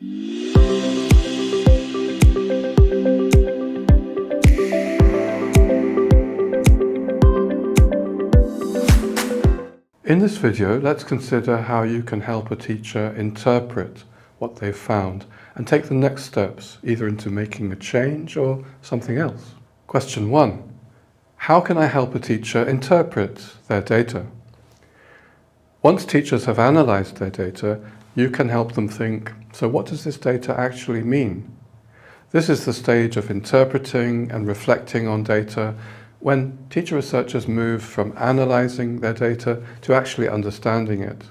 In this video, let's consider how you can help a teacher interpret what they've found and take the next steps, either into making a change or something else. Question 1. How can I help a teacher interpret their data? Once teachers have analysed their data, you can help them think, so what does this data actually mean? This is the stage of interpreting and reflecting on data when teacher researchers move from analysing their data to actually understanding it.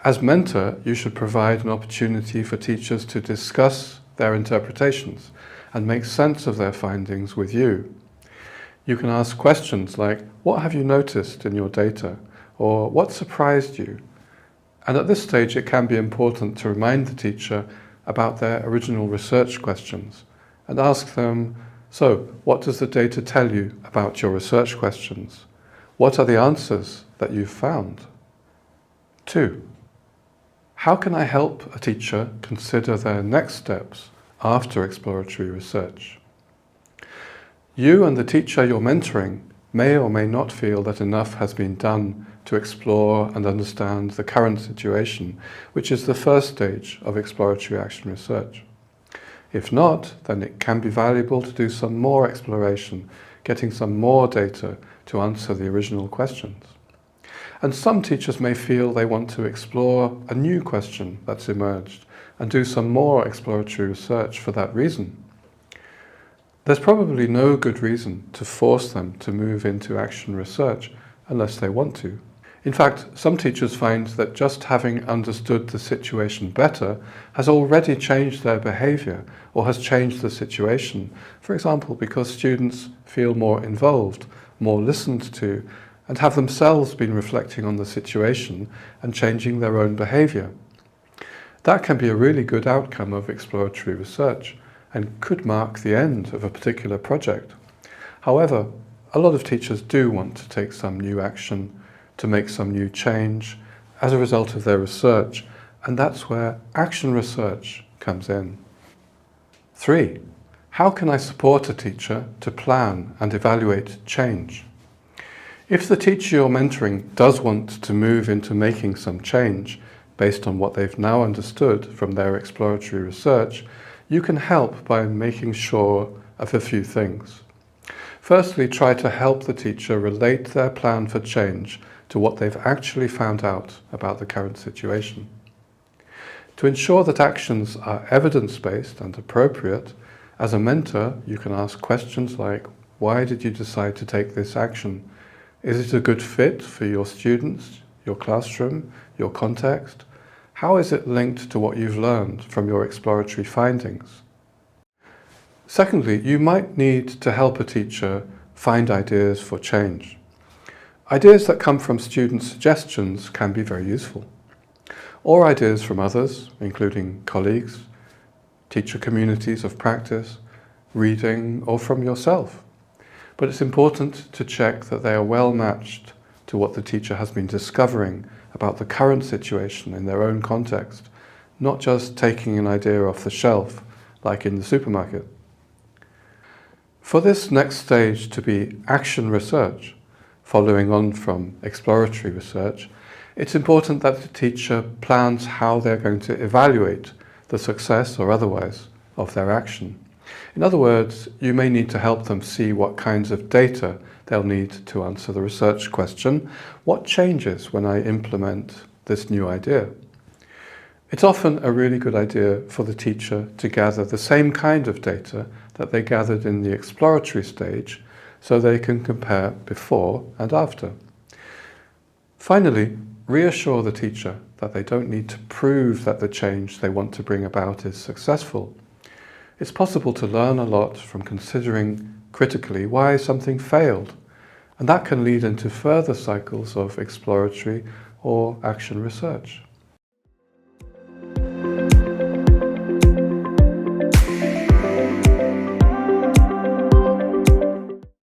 As mentor, you should provide an opportunity for teachers to discuss their interpretations and make sense of their findings with you. You can ask questions like, what have you noticed in your data? Or what surprised you? And at this stage, it can be important to remind the teacher about their original research questions and ask them, so, what does the data tell you about your research questions? What are the answers that you've found? 2. How can I help a teacher consider their next steps after exploratory research? You and the teacher you're mentoring may or may not feel that enough has been done to explore and understand the current situation, which is the first stage of exploratory action research. If not, then it can be valuable to do some more exploration, getting some more data to answer the original questions. And some teachers may feel they want to explore a new question that's emerged and do some more exploratory research for that reason. There's probably no good reason to force them to move into action research unless they want to. In fact, some teachers find that just having understood the situation better has already changed their behaviour or has changed the situation. For example, because students feel more involved, more listened to, and have themselves been reflecting on the situation and changing their own behaviour. That can be a really good outcome of exploratory research and could mark the end of a particular project. However, a lot of teachers do want to take some new action, to make some new change as a result of their research, and that's where action research comes in. 3. How can I support a teacher to plan and evaluate change? If the teacher you're mentoring does want to move into making some change based on what they've now understood from their exploratory research, you can help by making sure of a few things. Firstly, try to help the teacher relate their plan for change to what they've actually found out about the current situation. To ensure that actions are evidence-based and appropriate, as a mentor, you can ask questions like, why did you decide to take this action? Is it a good fit for your students, your classroom, your context? How is it linked to what you've learned from your exploratory findings? Secondly, you might need to help a teacher find ideas for change. Ideas that come from student suggestions can be very useful, or ideas from others, including colleagues, teacher communities of practice, reading, or from yourself. But it's important to check that they are well matched to what the teacher has been discovering about the current situation in their own context, not just taking an idea off the shelf, like in the supermarket. For this next stage to be action research, following on from exploratory research, it's important that the teacher plans how they're going to evaluate the success or otherwise of their action. In other words, you may need to help them see what kinds of data they'll need to answer the research question, what changes when I implement this new idea. It's often a really good idea for the teacher to gather the same kind of data that they gathered in the exploratory stage, so they can compare before and after. Finally, reassure the teacher that they don't need to prove that the change they want to bring about is successful. It's possible to learn a lot from considering critically why something failed, and that can lead into further cycles of exploratory or action research.